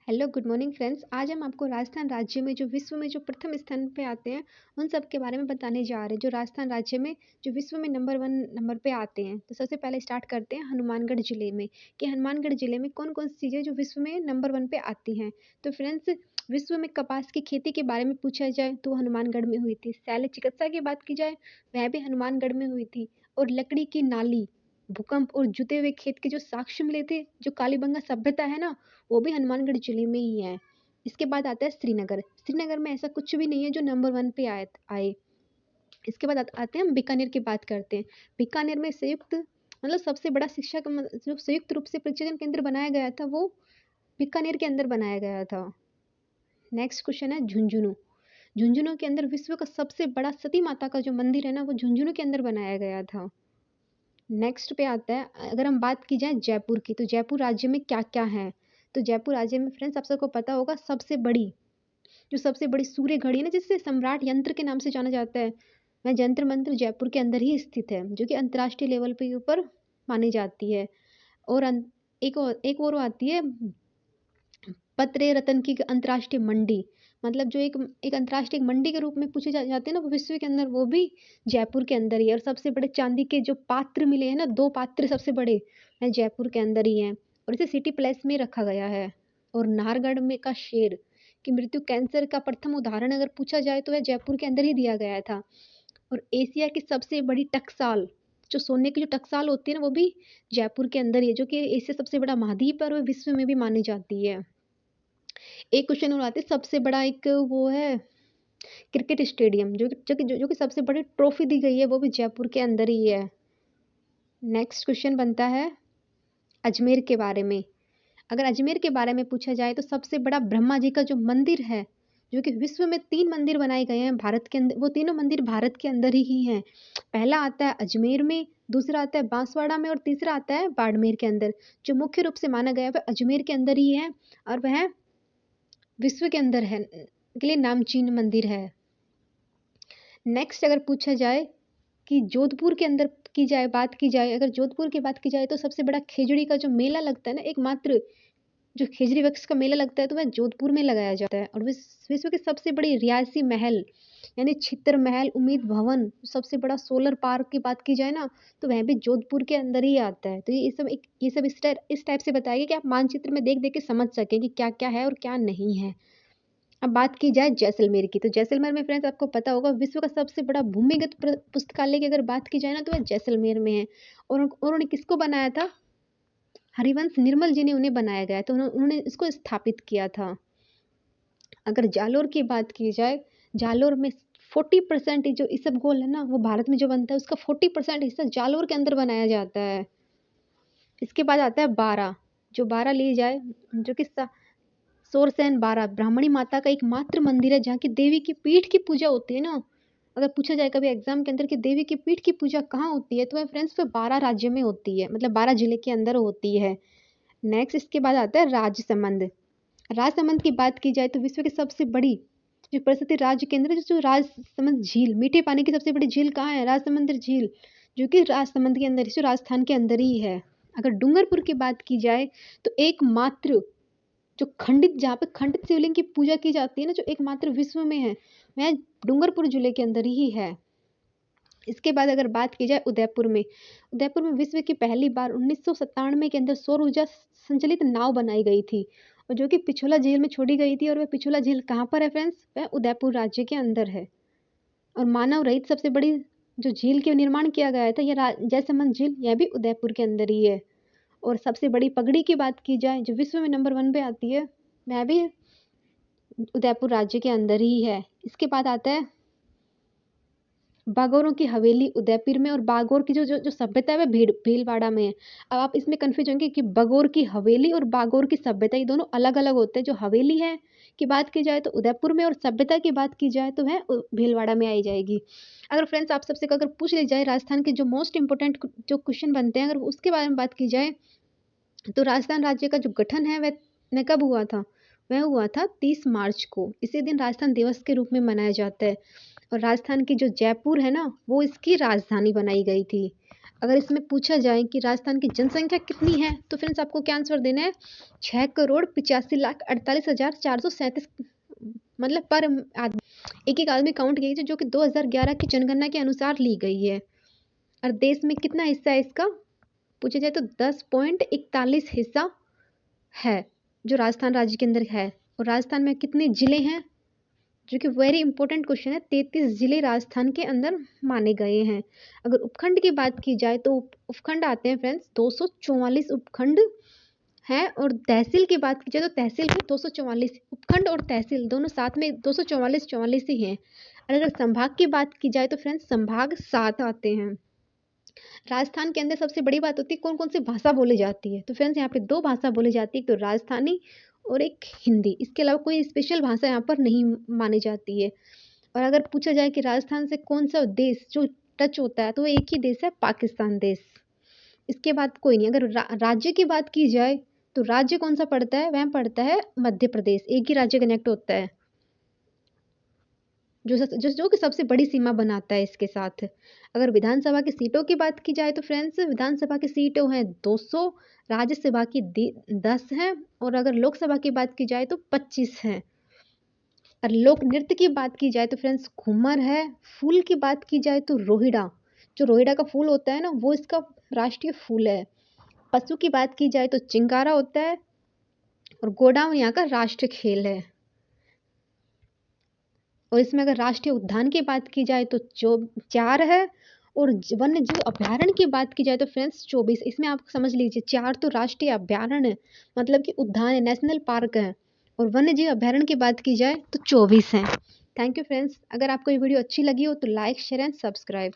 Hello good morning friends. आज हम आपको राजस्थान राज्य में जो विश्व में जो प्रथम स्थान पे आते हैं उन सब के बारे में बताने जा रहे हैं। जो राजस्थान राज्य में जो विश्व में नंबर 1 नंबर पे आते हैं। तो सबसे पहले स्टार्ट करते हैं हनुमानगढ़ ज़िले में कि हनुमानगढ़ ज़िले में कौन-कौन सी चीज़ें जो विश्व में नंबर 1 पे आती हैं। तो फ्रेंड्स, विश्व में कपास की खेती के बारे में पूछा जाए तो हनुमानगढ़ में हुई थी। शैल चिकित्सा की बात की जाए वह भी हनुमानगढ़ में हुई थी। और लकड़ी की नाली, भूकंप और जुते हुए खेत के जो साक्ष्य मिले थे, जो कालीबंगा सभ्यता है ना, वो भी हनुमानगढ़ ज़िले में ही है। इसके बाद आता है श्रीनगर। श्रीनगर में ऐसा कुछ भी नहीं है जो नंबर 1 पे आए। इसके बाद आते हैं हम बीकानेर की बात करते हैं। बीकानेर में संयुक्त मतलब सबसे बड़ा शिक्षा का जो संयुक्त रूप से प्रशिक्षण केंद्र बनाया गया था वो बीकानेर के अंदर बनाया गया था। नेक्स्ट क्वेश्चन है झुंझुनू। झुंझुनू के अंदर विश्व का सबसे बड़ा सती माता का जो मंदिर है ना, वो झुंझुनू के अंदर बनाया गया था। नेक्स्ट पे आता है, अगर हम बात की जाए जयपुर की, तो जयपुर राज्य में क्या क्या है। तो जयपुर राज्य में फ्रेंड्स आप सबको पता होगा सबसे बड़ी सूर्य घड़ी है ना, जिससे सम्राट यंत्र के नाम से जाना जाता है, वह जंतर मंत्र जयपुर के अंदर ही स्थित है, जो कि अंतर्राष्ट्रीय लेवल पे ऊपर मानी जाती है। और एक और आती है पत्र रत्न की अंतर्राष्ट्रीय मंडी। मतलब जो एक एक अंतर्राष्ट्रीय मंडी के रूप में पूछे जाते हैं ना, वो विश्व के अंदर, वो भी जयपुर के अंदर ही है। और सबसे बड़े चांदी के जो पात्र मिले हैं ना, 2 पात्र सबसे बड़े हैं, जयपुर के अंदर ही हैं। और इसे सिटी प्लेस में रखा गया है। और नाहरगढ़ में का शेर की मृत्यु कैंसर का प्रथम उदाहरण अगर पूछा जाए तो वह जयपुर के अंदर ही दिया गया था। और एशिया की सबसे बड़ी टकसाल, जो सोने की जो टकसाल होती है ना, वो भी जयपुर के अंदर ही है, जो कि एशिया सबसे बड़ा महाद्वीप है और वो विश्व में भी मानी जाती है। एक क्वेश्चन और आते हैं, सबसे बड़ा एक वो है क्रिकेट स्टेडियम, जो कि सबसे बड़ी ट्रॉफी दी गई है, वो भी जयपुर के अंदर ही है। नेक्स्ट क्वेश्चन बनता है अजमेर के बारे में। अगर अजमेर के बारे में पूछा जाए तो सबसे बड़ा ब्रह्मा जी का जो मंदिर है, जो कि विश्व में 3 मंदिर बनाए गए हैं भारत के अंदर, वो तीनों मंदिर भारत के अंदर ही हैं। पहला आता है अजमेर में, दूसरा आता है बांसवाड़ा में और तीसरा आता है बाड़मेर के अंदर। जो मुख्य रूप से माना गया है वह अजमेर के अंदर ही है और वह विश्व के अंदर है के लिए नामचीन मंदिर है। नेक्स्ट अगर पूछा जाए कि जोधपुर के अंदर बात की जाए, अगर जोधपुर की बात की जाए तो सबसे बड़ा खेजड़ी का जो मेला लगता है ना, एकमात्र जो खेजड़ी वृक्ष का मेला लगता है, तो वह जोधपुर में लगाया जाता है। और विश्व की सबसे बड़ी रिहायशी महल यानी छित्र महल, उम्मीद भवन, सबसे बड़ा सोलर पार्क की बात की जाए ना, तो वह भी जोधपुर के अंदर ही आता है। तो ये सब इस टाइप से बताएगा कि आप मानचित्र में देख देख के समझ सकें कि क्या क्या है और क्या नहीं है। अब बात की जाए जैसलमेर की, तो जैसलमेर में फ्रेंड्स आपको पता होगा विश्व का सबसे बड़ा भूमिगत पुस्तकालय की अगर बात की जाए ना, तो वह जैसलमेर में है। और उन्होंने किसको बनाया था? हरिवंश निर्मल जी ने उन्हें बनाया गया, तो उन्होंने इसको स्थापित किया था। अगर जालोर की बात की जाए, जालोर में 40% जो इसबगोल है ना, वो भारत में जो बनता है उसका 40% हिस्सा जालोर के अंदर बनाया जाता है। इसके बाद आता है बारा। जो बारा ली जाए, जो कि सोरसेन बारा ब्राह्मणी माता का एकमात्र मंदिर है, जहाँ की देवी की पीठ की पूजा होती है ना। अगर पूछा जाए कभी एग्जाम के अंदर कि देवी की पीठ की पूजा कहाँ होती है, तो वह फ्रेंड्स पे 12 राज्य में होती है, मतलब 12 जिले के अंदर होती है। नेक्स्ट इसके बाद आता है राजसमंद। राजसमंद की बात की जाए तो विश्व की सबसे बड़ी जो प्रसिद्ध राज्य केंद्र है, जो राजसमंद झील, मीठे पानी की सबसे बड़ी झील कहाँ है? राजसमंद झील, जो कि राजसमंद के अंदर, जो राजस्थान के अंदर ही है। अगर डूंगरपुर की बात की जाए तो एकमात्र जो जहाँ पे खंडित शिवलिंग की पूजा की जाती है ना, जो एकमात्र विश्व में है, वह डूंगरपुर जिले के अंदर ही है। इसके बाद अगर बात की जाए उदयपुर में विश्व की पहली बार 1997 के अंदर सौर ऊर्जा संचालित नाव बनाई गई थी, और जो कि पिछोला झील में छोड़ी गई थी। और वह पिछोला झील कहाँ पर है फ्रेंड्स? वह उदयपुर राज्य के अंदर है। और मानव रहित सबसे बड़ी जो झील के निर्माण किया गया था, यह जयसमंद झील, यह भी उदयपुर के अंदर ही है। और सबसे बड़ी पगड़ी की बात की जाए जो विश्व में नंबर 1 पे आती है, वह भी उदयपुर राज्य के अंदर ही है। इसके बाद आता है बागोरों की हवेली उदयपुर में, और बागोर की जो जो जो सभ्यता है वह भीलवाड़ा में है। अब आप इसमें कंफ्यूज होंगे कि बागोर की हवेली और बागोर की सभ्यता, ये दोनों अलग अलग होते हैं। जो हवेली है की बात की जाए तो उदयपुर में, और सभ्यता की बात की जाए तो वह भीलवाड़ा में आई जाएगी। अगर फ्रेंड्स आप सबसे अगर पूछ ली जाए राजस्थान के जो मोस्ट इंपोर्टेंट जो क्वेश्चन बनते हैं, अगर उसके बारे में बात की जाए, तो राजस्थान राज्य का जो गठन है वह कब हुआ था? वह हुआ था 30 मार्च को। इसी दिन राजस्थान दिवस के रूप में मनाया जाता है। और राजस्थान की जो जयपुर है ना, वो इसकी राजधानी बनाई गई थी। अगर इसमें पूछा जाए कि राजस्थान की जनसंख्या कितनी है, तो फ्रेंड्स आपको क्या आंसर देना है? 6,85,48,437, मतलब पर आदमी, एक एक आदमी काउंट कीजिए, जो कि 2011 की जनगणना के अनुसार ली गई है। और देश में कितना हिस्सा है इसका पूछा जाए तो 10.41 हिस्सा है जो राजस्थान राज्य के अंदर है। और राजस्थान में कितने जिले हैं, जो कि वेरी इंपॉर्टेंट क्वेश्चन है। 33 जिले राजस्थान के अंदर माने गए हैं। अगर उपखंड की बात की जाए तो उपखंड आते हैं फ्रेंड्स 244 उपखंड हैं। और तहसील की बात की जाए तो तहसील भी 244, उपखंड और तहसील दोनों साथ में 244 ही हैं। और अगर संभाग की बात की जाए तो फ्रेंड्स संभाग 7 आते हैं। राजस्थान के अंदर सबसे बड़ी बात होती है कौन कौन सी भाषा बोली जाती है, तो फ्रेंड्स यहाँ पे 2 भाषा बोली जाती है, एक तो राजस्थानी और एक हिंदी। इसके अलावा कोई स्पेशल भाषा यहाँ पर नहीं मानी जाती है। और अगर पूछा जाए कि राजस्थान से कौन सा देश जो टच होता है, तो वो एक ही देश है, पाकिस्तान देश। इसके बाद कोई नहीं। अगर राज्य की बात की जाए तो राज्य कौन सा पड़ता है, वह पड़ता है मध्य प्रदेश। एक ही राज्य कनेक्ट होता है, जो कि सबसे बड़ी सीमा बनाता है इसके साथ। अगर विधानसभा की सीटों की बात की जाए तो फ्रेंड्स विधानसभा की सीटें हैं 200, राज्यसभा की 10 हैं, और अगर लोकसभा की बात की जाए तो 25 हैं। और लोक नृत्य की बात की जाए तो फ्रेंड्स घूमर है। फूल की बात की जाए तो रोहिड़ा, जो रोहिड़ा का फूल होता है ना, वो इसका राष्ट्रीय फूल है। पशु की बात की जाए तो चिंकारा होता है, और गोडाउन यहाँ का राष्ट्रीय खेल है। और इसमें अगर राष्ट्रीय उद्यान की बात की जाए तो 4 है। और वन्य जीव अभ्यारण्य की बात की जाए तो फ्रेंड्स 24। इसमें आप समझ लीजिए 4 तो राष्ट्रीय अभ्यारण्य है, मतलब कि उद्यान है, नेशनल पार्क है। और वन्य जीव अभ्यारण्य की बात की जाए तो 24 हैं। Thank you friends. अगर आपको ये वीडियो अच्छी लगी हो तो लाइक शेयर एंड सब्सक्राइब।